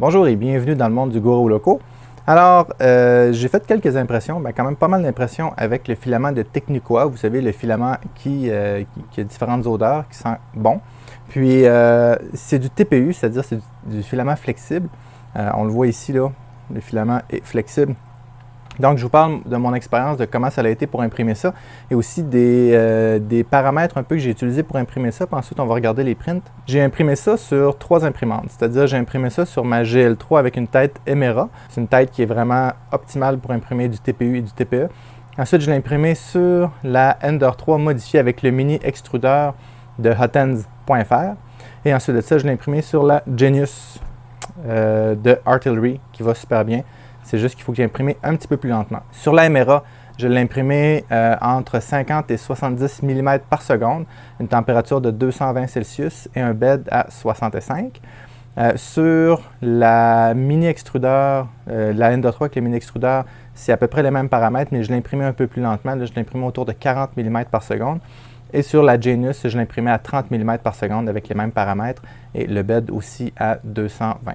Bonjour et bienvenue dans le monde du Gourou Loco. Alors, j'ai fait quelques impressions, quand même pas mal d'impressions avec le filament de Technicoa. Vous savez, le filament qui a différentes odeurs, qui sent bon. Puis, c'est du TPU, c'est-à-dire c'est du filament flexible. On le voit ici, là, le filament est flexible. Donc, je vous parle de mon expérience, de comment ça a été pour imprimer ça et aussi des paramètres un peu que j'ai utilisés pour imprimer ça. Puis ensuite, on va regarder les prints. J'ai imprimé ça sur 3 imprimantes, c'est-à-dire j'ai imprimé ça sur ma GL3 avec une tête Emera. C'est une tête qui est vraiment optimale pour imprimer du TPU et du TPE. Ensuite, je l'ai imprimé sur la Ender 3 modifiée avec le mini extrudeur de hotends.fr. Et ensuite de ça, je l'ai imprimé sur la Genius de Artillery qui va super bien. C'est juste qu'il faut que j'imprime un petit peu plus lentement. Sur la Emera, je l'ai imprimé entre 50 et 70 mm par seconde, une température de 220 Celsius et un bed à 65. Sur la mini extrudeur, la Ender 3 avec le mini extrudeur, c'est à peu près les mêmes paramètres, mais je l'ai imprimé un peu plus lentement. Là, je l'ai imprimé autour de 40 mm par seconde. Et sur la Genius, je l'ai imprimé à 30 mm par seconde avec les mêmes paramètres et le bed aussi à 220.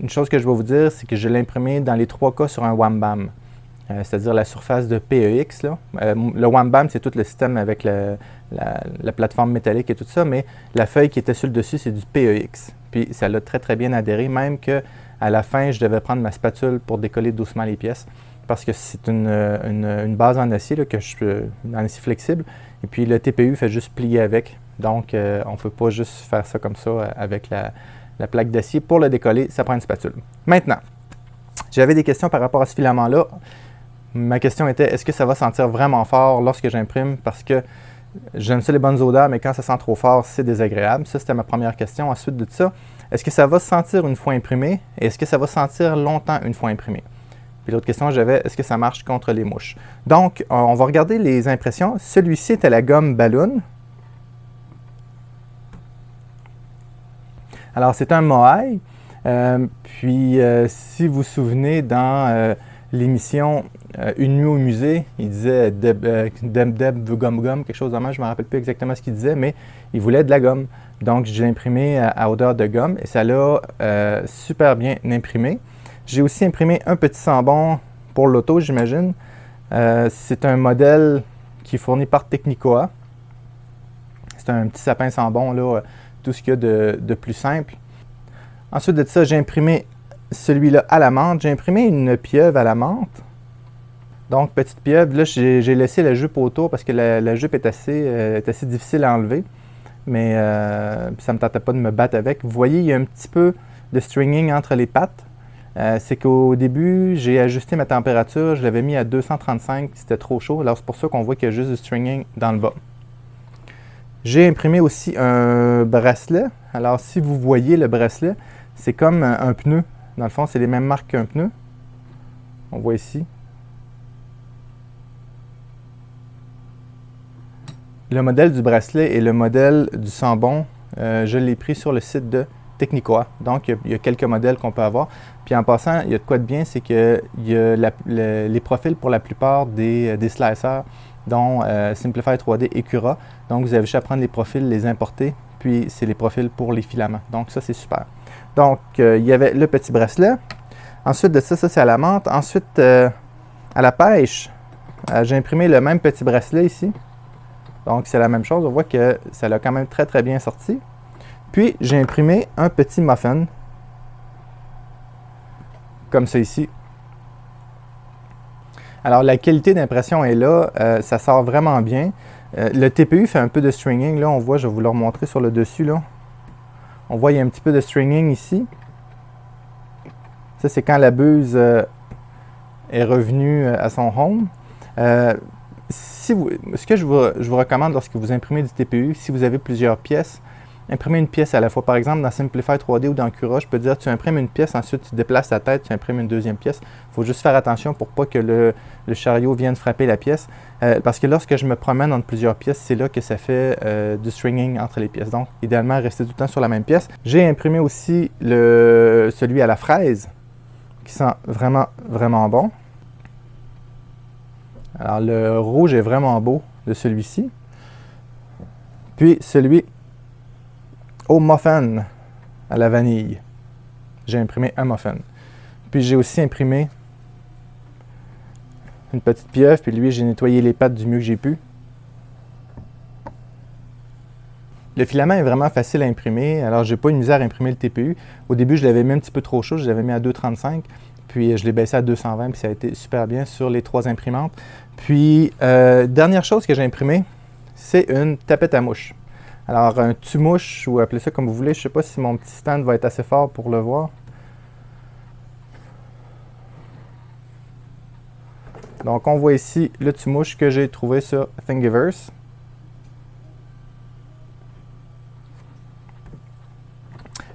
Une chose que je vais vous dire, c'est que je l'ai imprimé dans les 3 cas sur un Wambam, c'est-à-dire la surface de PEX. Là. Le Wambam, c'est tout le système avec la plateforme métallique et tout ça, mais la feuille qui était sur le dessus, c'est du PEX. Puis ça l'a très très bien adhéré, même qu'à la fin, je devais prendre ma spatule pour décoller doucement les pièces, parce que c'est une base en acier, là, en acier flexible, et puis le TPU fait juste plier avec. Donc, on ne peut pas juste faire ça comme ça avec la plaque d'acier. Pour le décoller, ça prend une spatule. Maintenant, j'avais des questions par rapport à ce filament-là. Ma question était, est-ce que ça va sentir vraiment fort lorsque j'imprime? Parce que j'aime ça les bonnes odeurs, mais quand ça sent trop fort, c'est désagréable. Ça, c'était ma première question. Ensuite de ça, est-ce que ça va sentir une fois imprimé? Et est-ce que ça va sentir longtemps une fois imprimé? Puis l'autre question que j'avais, est-ce que ça marche contre les mouches? Donc, on va regarder les impressions. Celui-ci était la gomme Balloon. Alors, c'est un Moai. Si vous vous souvenez, dans l'émission Une nuit au musée, il disait Deb veut gomme, quelque chose de même. Je ne me rappelle plus exactement ce qu'il disait, mais il voulait de la gomme. Donc, j'ai imprimé à odeur de gomme et ça l'a super bien imprimé. J'ai aussi imprimé un petit sambon pour l'auto, j'imagine. C'est un modèle qui est fourni par Technicoa. C'est un petit sapin sambon, là. Tout ce qu'il y a de plus simple. Ensuite de ça, j'ai imprimé celui-là à la menthe. J'ai imprimé une pieuvre à la menthe. Donc, petite pieuvre. Là, j'ai laissé la jupe autour parce que la jupe est assez difficile à enlever. Mais ça ne me tentait pas de me battre avec. Vous voyez, il y a un petit peu de stringing entre les pattes. C'est qu'au début, j'ai ajusté ma température. Je l'avais mis à 235. C'était trop chaud. Alors, c'est pour ça qu'on voit qu'il y a juste du stringing dans le bas. J'ai imprimé aussi un bracelet. Alors, si vous voyez le bracelet, c'est comme un pneu. Dans le fond, c'est les mêmes marques qu'un pneu. On voit ici. Le modèle du bracelet et le modèle du sambon, je l'ai pris sur le site de Technicoa. Donc, il y a quelques modèles qu'on peut avoir. Puis en passant, il y a de quoi de bien, c'est qu'il y a les profils pour la plupart des slicers, dont Simplify 3D et Cura. Donc, vous avez juste à prendre les profils, les importer, puis c'est les profils pour les filaments. Donc, ça, c'est super. Donc, il y avait le petit bracelet. Ensuite de ça, c'est à la menthe. Ensuite, à la pêche, j'ai imprimé le même petit bracelet ici. Donc, c'est la même chose. On voit que ça l'a quand même très, très bien sorti. Puis, j'ai imprimé un petit muffin, comme ça ici. Alors, la qualité d'impression est là, ça sort vraiment bien. Le TPU fait un peu de stringing, là, on voit, je vais vous le remontrer sur le dessus, là. On voit, il y a un petit peu de stringing ici. Ça, c'est quand la buse est revenue à son home. Ce que je vous recommande lorsque vous imprimez du TPU, si vous avez plusieurs pièces, imprimez une pièce à la fois. Par exemple, dans Simplify 3D ou dans Cura, je peux dire tu imprimes une pièce, ensuite tu déplaces la tête, tu imprimes une deuxième pièce. Il faut juste faire attention pour pas que le chariot vienne frapper la pièce. Parce que lorsque je me promène entre plusieurs pièces, c'est là que ça fait du stringing entre les pièces. Donc, idéalement, restez tout le temps sur la même pièce. J'ai imprimé aussi celui à la fraise, qui sent vraiment, vraiment bon. Alors, le rouge est vraiment beau de celui-ci. Puis, celui au muffin à la vanille. j'ai imprimé un muffin. Puis j'ai aussi imprimé une petite pieuvre, puis lui, j'ai nettoyé les pattes du mieux que j'ai pu. Le filament est vraiment facile à imprimer, alors j'ai pas eu de misère à imprimer le TPU. Au début, je l'avais mis un petit peu trop chaud, je l'avais mis à 235, puis je l'ai baissé à 220, puis ça a été super bien sur les 3 imprimantes. Puis, dernière chose que j'ai imprimée, c'est une tapette à mouches. Alors, un tue-mouche, ou appelez ça comme vous voulez, je ne sais pas si mon petit stand va être assez fort pour le voir. Donc, on voit ici le tue-mouche que j'ai trouvé sur Thingiverse.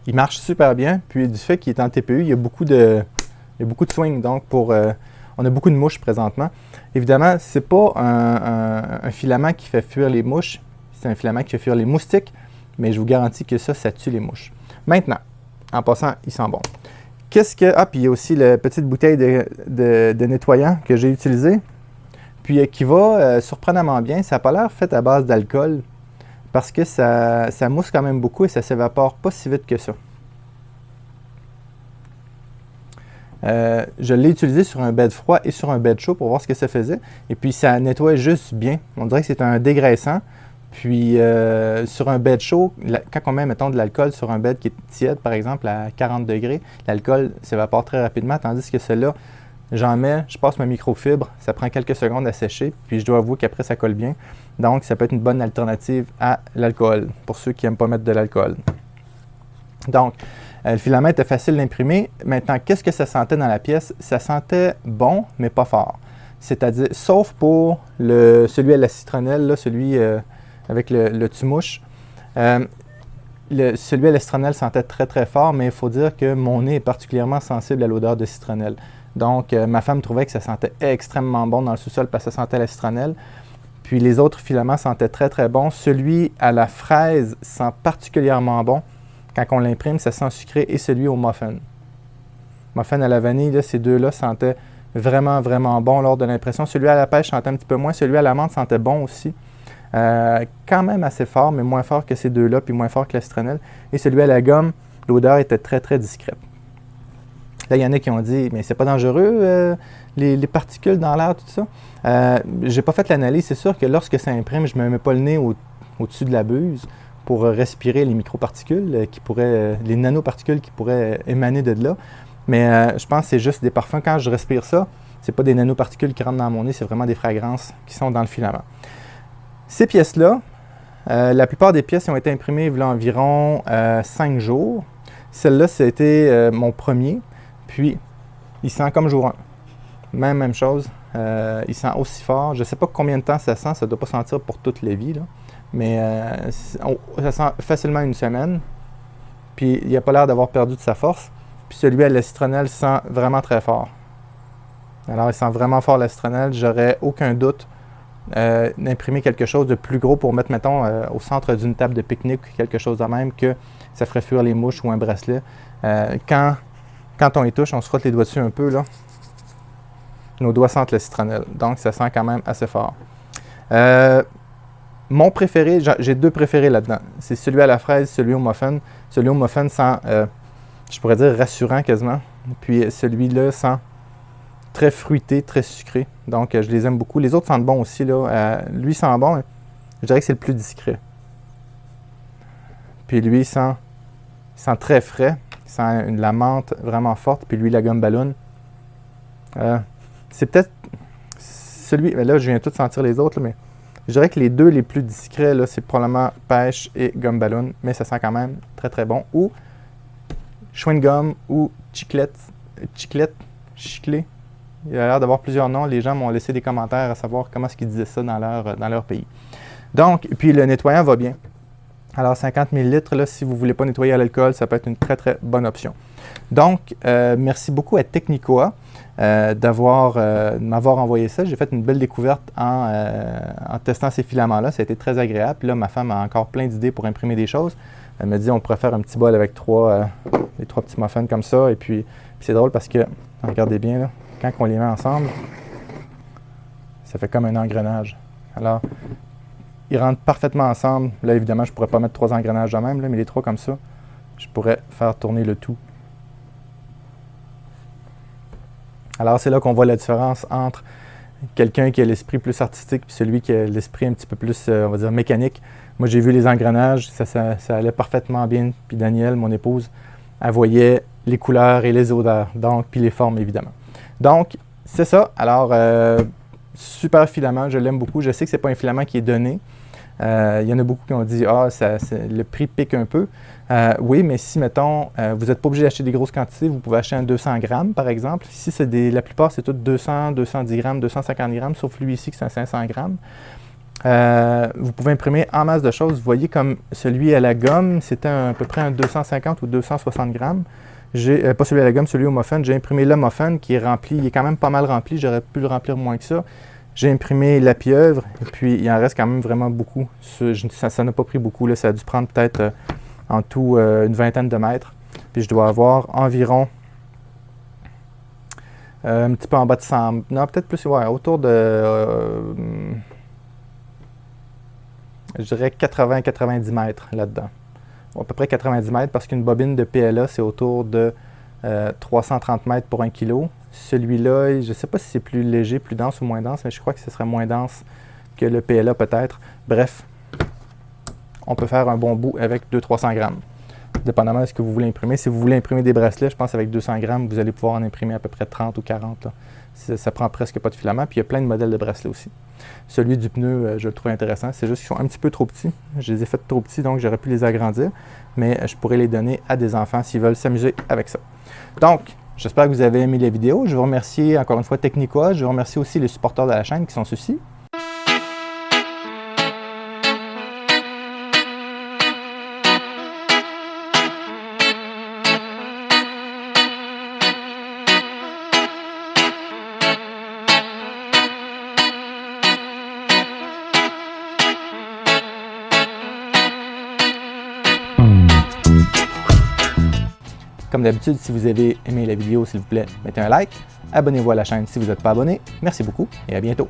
Il marche super bien, puis du fait qu'il est en TPU, il y a beaucoup de swing, donc on a beaucoup de mouches présentement. Évidemment, ce n'est pas un filament qui fait fuir les mouches, c'est un filament qui fait fuir les moustiques, mais je vous garantis que ça tue les mouches. Maintenant, en passant, il sent bon. Ah, puis il y a aussi la petite bouteille de nettoyant que j'ai utilisée, puis qui va surprenamment bien. Ça n'a pas l'air fait à base d'alcool, parce que ça mousse quand même beaucoup et ça ne s'évapore pas si vite que ça. Je l'ai utilisé sur un bed froid et sur un bed chaud pour voir ce que ça faisait. Et puis ça nettoie juste bien. On dirait que c'est un dégraissant. Puis sur un bed chaud, quand on met, mettons, de l'alcool sur un bed qui est tiède, par exemple, à 40 degrés, l'alcool s'évapore très rapidement, tandis que celui-là, j'en mets, je passe ma microfibre, ça prend quelques secondes à sécher, puis je dois avouer qu'après, ça colle bien. Donc, ça peut être une bonne alternative à l'alcool, pour ceux qui n'aiment pas mettre de l'alcool. Donc, le filament était facile d'imprimer. Maintenant, qu'est-ce que ça sentait dans la pièce? Ça sentait bon, mais pas fort. C'est-à-dire, sauf pour celui à la citronnelle, là, celui avec le tue-mouche. Celui à la citronnelle sentait très, très fort, mais il faut dire que mon nez est particulièrement sensible à l'odeur de citronnelle. Donc, ma femme trouvait que ça sentait extrêmement bon dans le sous-sol parce que ça sentait la citronnelle. Puis les autres filaments sentaient très, très bon. Celui à la fraise sent particulièrement bon. Quand on l'imprime, ça sent sucré, et celui au muffin. Muffin à la vanille, là, ces deux-là sentaient vraiment, vraiment bon lors de l'impression. Celui à la pêche sentait un petit peu moins. Celui à la menthe sentait bon aussi. Quand même assez fort, mais moins fort que ces deux-là, puis moins fort que la citronnelle. Et celui à la gomme, l'odeur était très, très discrète. Là, il y en a qui ont dit, mais c'est pas dangereux, les particules dans l'air, tout ça. J'ai pas fait l'analyse. C'est sûr que lorsque ça imprime, je ne me mets pas le nez au-dessus de la buse pour respirer les microparticules, les nanoparticules qui pourraient émaner de là. Mais je pense que c'est juste des parfums. Quand je respire ça, ce n'est pas des nanoparticules qui rentrent dans mon nez, c'est vraiment des fragrances qui sont dans le filament. Ces pièces-là, la plupart des pièces ont été imprimées il y a environ 5 jours. Celle-là, c'était mon premier. Puis, il sent comme jour 1. Même chose. Il sent aussi fort. Je ne sais pas combien de temps ça sent. Ça ne doit pas sentir pour toute la vie, là. Mais ça sent facilement une semaine. Puis, il n'a pas l'air d'avoir perdu de sa force. Puis, celui à la citronnelle sent vraiment très fort. Alors, il sent vraiment fort la citronnelle. J'aurais aucun doute d'imprimer quelque chose de plus gros pour mettre, mettons, au centre d'une table de pique-nique ou quelque chose de même, que ça ferait fuir les mouches ou un bracelet. Quand on les touche, on se frotte les doigts dessus un peu, là. Nos doigts sentent la citronnelle. Donc, ça sent quand même assez fort. Mon préféré, j'ai 2 préférés là-dedans. C'est celui à la fraise, celui au muffin. Celui au muffin sent, je pourrais dire, rassurant quasiment. Puis celui-là sent très fruité, très sucré. Donc, je les aime beaucoup. Les autres sentent bon aussi, là. Lui sent bon, je dirais que c'est le plus discret. Puis lui, il sent très frais. Il sent la menthe vraiment forte. Puis lui, la gomme ballon. C'est peut-être celui... Là, je viens tout sentir les autres, là, mais je dirais que les 2 les plus discrets, là, c'est probablement pêche et gomme ballon. Mais ça sent quand même très, très bon. Ou chewing gum ou chiclette. Il a l'air d'avoir plusieurs noms. Les gens m'ont laissé des commentaires à savoir comment est-ce qu'ils disaient ça dans leur pays. Donc, puis le nettoyant va bien. Alors, 50 ml, là, si vous ne voulez pas nettoyer à l'alcool, ça peut être une très, très bonne option. Donc, merci beaucoup à Technicoa de m'avoir envoyé ça. J'ai fait une belle découverte en testant ces filaments-là. Ça a été très agréable. Puis là, ma femme a encore plein d'idées pour imprimer des choses. Elle me dit on pourrait faire un petit bol avec les 3 petits muffins comme ça. Et puis c'est drôle parce que, regardez bien, là, quand on les met ensemble, ça fait comme un engrenage. Alors, ils rentrent parfaitement ensemble. Là, évidemment, je ne pourrais pas mettre 3 engrenages de même, là, mais les 3 comme ça, je pourrais faire tourner le tout Alors, c'est là qu'on voit la différence entre quelqu'un qui a l'esprit plus artistique et celui qui a l'esprit un petit peu plus, on va dire, mécanique. Moi, j'ai vu les engrenages, ça allait parfaitement bien. Puis Danielle, mon épouse, elle voyait les couleurs et les odeurs, donc, puis les formes, évidemment. Donc, c'est ça. Alors, super filament, je l'aime beaucoup. Je sais que ce n'est pas un filament qui est donné. Il y en a beaucoup qui ont dit « Ah, le prix pique un peu. » Oui, mais si, mettons, vous n'êtes pas obligé d'acheter des grosses quantités, vous pouvez acheter un 200 grammes, par exemple. Ici, la plupart, c'est tout 200, 210 grammes, 250 grammes, sauf lui ici, qui c'est un 500 grammes. Vous pouvez imprimer en masse de choses. Vous voyez comme celui à la gomme, c'était à peu près un 250 ou 260 grammes. Pas celui à la gomme, celui au muffin. J'ai imprimé le muffin qui est rempli, il est quand même pas mal rempli, j'aurais pu le remplir moins que ça. J'ai imprimé la pieuvre, et puis il en reste quand même vraiment beaucoup. Ça n'a pas pris beaucoup, là. Ça a dû prendre peut-être en tout une vingtaine de mètres. Puis je dois avoir environ un petit peu en bas de 100, non peut-être plus, ouais, autour de, je dirais 80-90 mètres là-dedans. À peu près 90 mètres parce qu'une bobine de PLA, c'est autour de 330 mètres pour 1 kg. Celui-là, je ne sais pas si c'est plus léger, plus dense ou moins dense, mais je crois que ce serait moins dense que le PLA peut-être. Bref, on peut faire un bon bout avec 200-300 grammes, dépendamment de ce que vous voulez imprimer. Si vous voulez imprimer des bracelets, je pense qu'avec 200 grammes, vous allez pouvoir en imprimer à peu près 30 ou 40. Là. Ça prend presque pas de filament. Puis il y a plein de modèles de bracelets aussi. Celui du pneu, je le trouve intéressant. C'est juste qu'ils sont un petit peu trop petits. Je les ai faits trop petits, donc j'aurais pu les agrandir. Mais je pourrais les donner à des enfants s'ils veulent s'amuser avec ça. Donc, j'espère que vous avez aimé la vidéo. Je vous remercie encore une fois Technicois. Je vous remercie aussi les supporters de la chaîne qui sont ceux-ci. Comme d'habitude, si vous avez aimé la vidéo, s'il vous plaît, mettez un like, abonnez-vous à la chaîne si vous n'êtes pas abonné. Merci beaucoup et à bientôt.